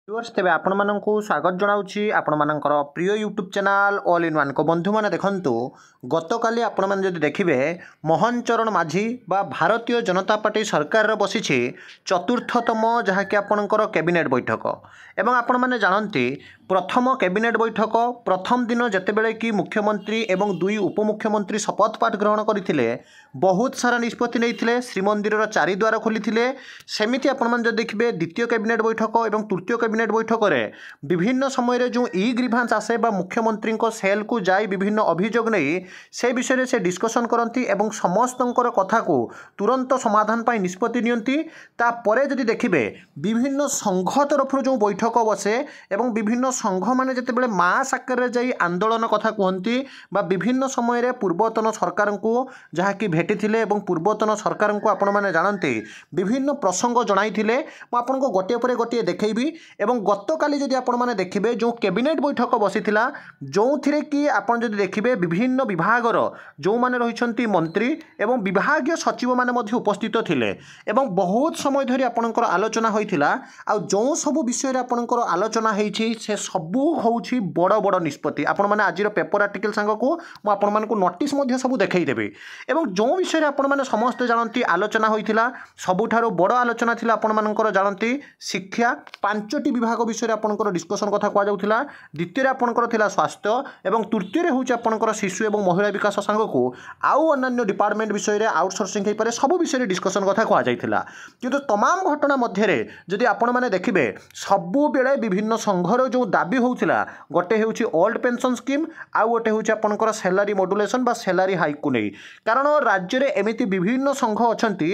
Viewers तेबे आपण माननकु स्वागत जनाउछि आपण मानकर प्रिय YouTube channel all in one को बंधु माने देखंतु गतकाली आपण माने जदि देखिबे मोहन चरण माझी बा भारतीय जनता पार्टी सरकार रे बसिछि चतुर्थतम जहाँकि आपणकर कैबिनेट बैठक एवं आपण माने जानंती प्रथम कैबिनेट बैठक प्रथम दिन जेतेबेले कि मुख्यमंत्री एवं दुई उपमुख्यमंत्री शपथ पाठ ग्रहण करथिले बहुत सारा निष्पत्ति नहीं श्रीमंदिर चारिद्वार खोली सेमिति आपण माने देखिबे द्वितीय कैबिनेट बैठक एवं तृतीय कैबिनेट बैठक में विभिन्न समय जो ई ग्रीभांस आसे बा मुख्यमंत्री सेल को जाई विभिन्न अभियोग नहीं से विषय से डिस्कसन करती एवं समस्तंकर कथा को तुरंत समाधान पाई निष्पत्ति नियंती तापरे जदि देखिबे विभिन्न संघ तरफ जो बैठक बसे एवं विभिन्न संघ माने जेतेबेले मास आकार जाई आंदोलन कथा कहती बा विभिन्न समय रे पूर्वतन सरकार को जहाँकि भेटिथिले एवं पूर्वतन सरकार को आपण माने जानते विभिन्न प्रसंग जणाइथिले म आपनको गोटे परे गोटे देखैबी एवं गतकाली जदि आपण माने देखिबे जो कैबिनेट बैठक बसिथिला जोथिरे कि आपण जदि देखिबे विभिन्न विभागर जो माने रहिसंती मंत्री एवं विभागीय सचिव माने मध्ये उपस्थित थिले एवं बहुत समय धरि आपणकर आलोचना होइथिला आ जो सब विषय रे आपणकर आलोचना हेछि से सबु होउछि बड़ बड़ निष्पत्ति आपण माने आजिर पेपर आर्टिकल सांग को म आपण मानकु नोटिस मध्ये सब देखाई देबे एवं जो विषय रे आपण माने समस्त जानती आलोचना होइथिला सबुठारो बड़ आलोचना थिला आपण मानकर जानती शिक्षा पांचटी विभाग विषय आपणकर डिस्कसन कथा कह जाउथिला द्वितीय आपणकर थिला स्वास्थ्य एवं तृतीय रे होउछि आपणकर शिशु एवं महिला विकास संघ को आउ अन्य डिपार्टमेंट विषय रे आउटसोर्सिंग हे पारे सब विषय रे डिस्कसन कथा कह जाइथिला किंतु तमाम घटना मध्य रे जदि आपण माने देखिबे सबु बेले विभिन्न संघर जो दाबी होउथिला गोटे हेउछि ओल्ड पेंशन स्कीम आउ गोटे हेउछि आपणकर सैलरी मॉड्यूलेशन बा सैलरी हाइक को नै कारण राज्य रे एमिति विभिन्न संघ अछंती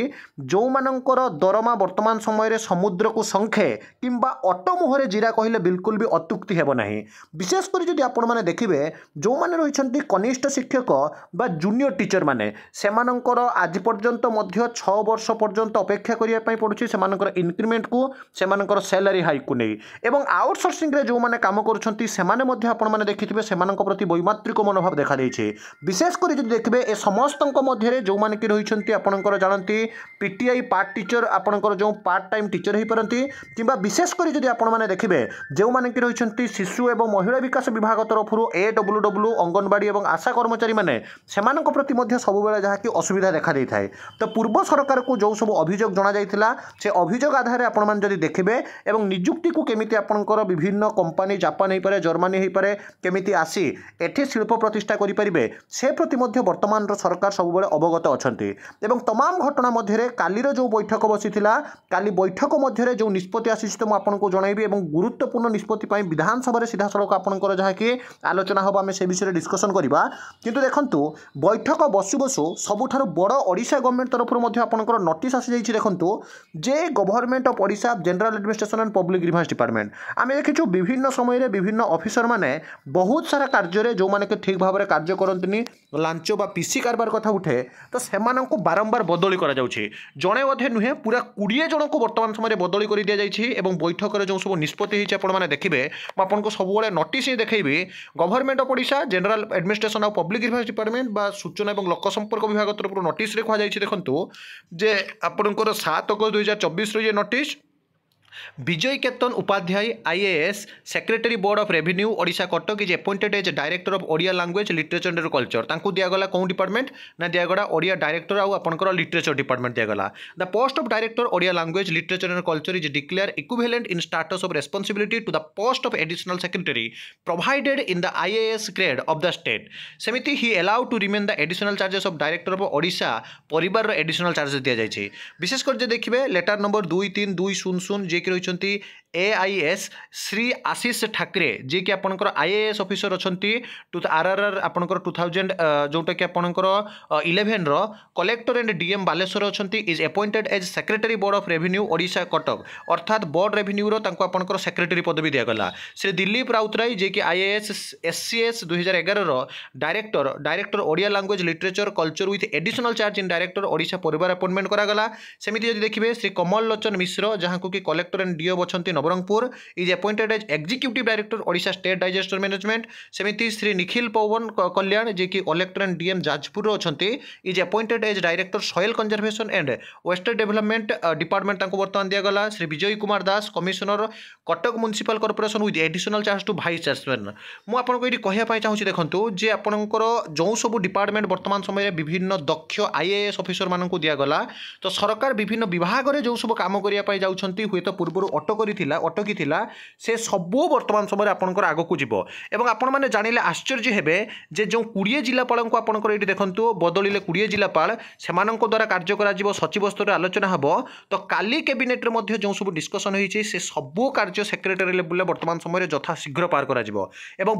जो मानकर दरमा वर्तमान समय रे समुद्र को संखे किंबा ऑटो मुहरे जीरा कहले बिल्कुल भी अत्युक्ति हेबो नाही विशेषकर जदि आपण माने देखिबे जो माने रहिसंती कनिष्ठ शिक्षक बा जूनियर टीचर माने सेमानकर आज पर्यंत मध्य 6 वर्ष पर्यंत अपेक्षा करिया पई पडुछि सेमानकर इंक्रीमेंट को सेमानकर सैलरी हाइक को नै एवं आउटसोर्सिंग रे जो माने काम करूछंती सेमाने मध्य आपण माने देखिथिबे सेमानक प्रति वैमात्रिक मनोभाव देखा दैछि विशेषकर जदि देखिबे ए समस्तक मध्य रे जो माने कि रहिसंती आपणकर जानती पीटीआई पार्ट टीचर आपणकर जो पार्ट टाइम टीचर हे परंती किंबा विशेषकर जदि आपण माने देखिबे जो माने कि रहिसंती शिशु एवं महिला विकास विभाग तरफरु एडब्ल्यूडब्ल्यू अंगनवाड़ी एवं आशा कर्मचारी माने सेमानक प्रति मध्य सब बेला जहा कि असुविधा देखा दै थाए तो पूर्व सरकार को जो सब अभियोग जना जाइथिला से अभियोग आधार रे आपण माने जदि देखिबे एवं नियुक्ति को केमिति आपणकर विभिन्न कंपनी जापान हे पारे जर्मनी हे पारे केमिति आसी एठी शिल्प प्रतिष्ठा करि परिबे से प्रति मध्य वर्तमान सरकार सब बेले अवगत अछंती एवं तमाम घटना मध्य रे कालीर जो बैठक बसिथिला काली बैठक मध्य रे जो निष्पत्ति आसीछि तो आपण को जणाइबी एवं गुरुत्वपूर्ण निष्पत्ति पई विधानसभा रे सीधा सड़क आपणकर जहा कि आलोचना होबा में से विषय डिस्कशन करबा किंतु देखंतु बैठक बसु बसु सबुठारो बड़ ओडिशा गवर्नमेंट तरफरु मध्य आपणकर नोटिस आसी जाइछि देखंतु जे government of Odisha general administration and public grievance department आमे देखिछु विभिन्न समय रे विभिन्न ऑफिसर माने बहुत सारा कार्य रे जो माने के ठीक भाव रे कार्य करंतनी लांच बा पीसी कारबार कथा उठे तो सेमानंकु बारंबार बदली करा जाउछि जणे अधे नुहे पूरा 20 जन को वर्तमान समय रे बदली करि दिया जाइछि एवं बैठक रे जो सब निष्पत्ति हिच आपण माने देखिबे म आपन को सब बेले नोटिस ही देखैबी government of Odisha general administration of public grievance department बा सूचना एवं लोक संपर्क विभाग तरफ नोटिस रे कहा जाइछि देखंतु जे आपनकर 7 अगस्त 2024 रे notice Vijay Ketan Upadhyay IAS secretary board of revenue Odisha Cuttack is appointed as director of Odia language literature and culture तांको दियागला कौन डिपार्टमेंट ना दियागला ओडिया डायरेक्टर आउ आपनकर लिटरेचर डिपार्टमेंट दियागला the post of director Odia language literature and culture is declare equivalent in status of responsibility to the post of additional secretary provided in the IAS grade of the state सेमिति he allowed to remain the additional charges of director of Odisha परिवार additional charges दिया जाइछि विशेषकर जे देखिबे letter number 23200 जे कि रहिसंती AIS Shri Ashish Thackeray जे कि आपनकर आईएएस ऑफिसर अछंती टू आरआरआर आपनकर 2000 जोटा कि आपनकर 11 रो कलेक्टर एंड डीएम बालेश्वर अछंती is appointed as secretary board of revenue Odisha Cuttack अर्थात बोर्ड रेवेन्यू रो तांको आपनकर सेक्रेटरी पदवी दिया गला श्री दिलीप राउतराय जे कि आईएएस एससीएस 2011 रो director Odia language literature culture with additional charge in director Odisha Parivar appointment करा गला सेमिति जदि देखिबे श्री कमल लोचन मिश्र जहां को कि कलेक्टर एंड डीओ अछंती Nabarangpur is appointed as executive director Odisha state disaster management. सेमिति श्री निखिल पवन कल्याण जे कि कलेक्टर एंड डीएम जाजपुर अच्छा is appointed as director soil conservation and western development department बर्तमान दिगला। Shri Vijay Kumar Das commissioner Cuttack municipal corporation with additional charge to vice chairman. मुझे ये कहवाई चाहूँगी देखो जे आपंकर जो सब डिपार्टमेंट बर्तमान समय विभिन्न दक्ष आईएएस ऑफिसर मान दिगला तो सरकार विभिन्न विभाग में जो सब कम करने जाऊँगी हुए तो पूर्व अटकी से सबू बर्तमान समय आपंकर आगक जीव। आपण मैंने जानिले आश्चर्य हेबे जे जो 20 जिलापाल को आपंकर ये देखो बदलिले 20 जिलापाल से द्वारा कार्य कर सचिव स्तर आलोचना हम तो काली कैबिनेट में जो सब डिस्कसन होती से सबू कार्य सेक्रेटरी लेवल बर्तमान समय यथा शीघ्र पार कर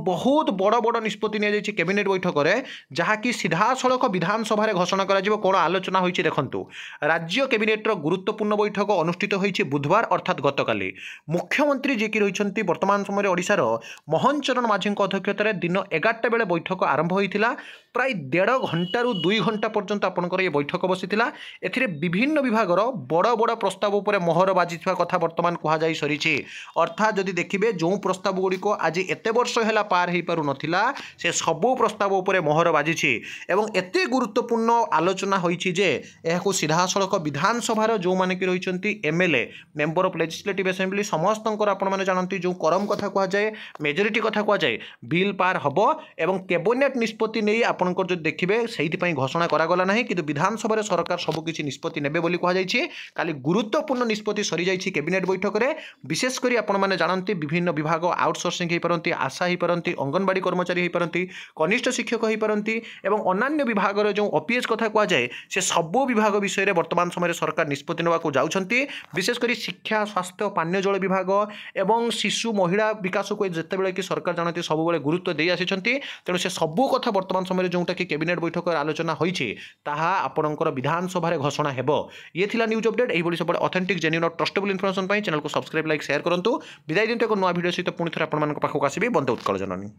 बहुत बड़ बड़ निष्पत्ति नि कैबिनेट बैठक में जहाँकि सीधा सड़क विधानसभा घोषणा कर कौन आलोचना होती देखु। राज्य कैबिनेटर गुरुत्वपूर्ण बैठक अनुष्ठित होती बुधवार अर्थात गतकाली। मुख्यमंत्री जी की रही बर्तमान समय ओडिशार मोहन चरण माझी अध्यक्षतार दिन 11टा बेले बैठक आरंभ होता प्राय 1.5 घंटारू 2 घंटा पर्यंत आपंकर ये बैठक बसीला। एथिरे विभिन्न विभागर बड़ बड़ प्रस्ताव उपर मोहर बाजी कथा बर्तमान कहुई सरी। अर्थात जदि देखिए जो प्रस्ताव गुड़िक आज एत वर्ष है पार हो पार नाला से सबू प्रस्ताव उपर मोहर बाजी एवं एते गुरुत्वपूर्ण आलोचना होती जे यह सीधा सड़क विधानसभार जो मैंने कि रही MLA member of legislative assembly समस्त आपने जानते जो करम कथा कहुए मेजोरिटी कथा कहुए बिल पार हम एवं कैबिनेट निष्पत्ति नहीं आपंकर जो देखिए से घोषणा करागला ना कि विधानसभा सरकार सबकि निष्पत्ति ने कहुई खाली गुरुत्वपूर्ण निष्पत्ति सरी जाइए कैबिनेट बैठक में। विशेषकर आपने जानते विभिन्न विभाग आउटसोर्सिंग हो पारती आशा हो पारती अंगनवाड़ी कर्मचारी हो पारती कनिष्ठ शिक्षक हो पारती एवं अन्य विभाग जो ओपीएस कथा कहुए से सबू विभाग विषय में वर्तमान समय सरकार निष्पत्ति नेबाकू जाउछंती। विशेषकर शिक्षा स्वास्थ्य पानीय जल विभाग एवं शिशु महिला विकास को जितेबाला कि सरकार जानते सब गुरुत्व दे आसी तेणु से सबू कथा वर्तमान समय जोटा कि कैबिनेट बैठक आलोचना होती ताहा आपणकर विधानसभा घोषणा हेबो। ये थिला न्यूज अपडेट यही सब ऑथेंटिक जेन्युइन और ट्रस्टेबल इन्फॉर्मेशन चैनल को सब्सक्राइब लाइक शेयर करूँ। विदाय दिन एक नुआ वीडियो सहित पुणी थे आपको आसबि बंदे उत्कल जननी।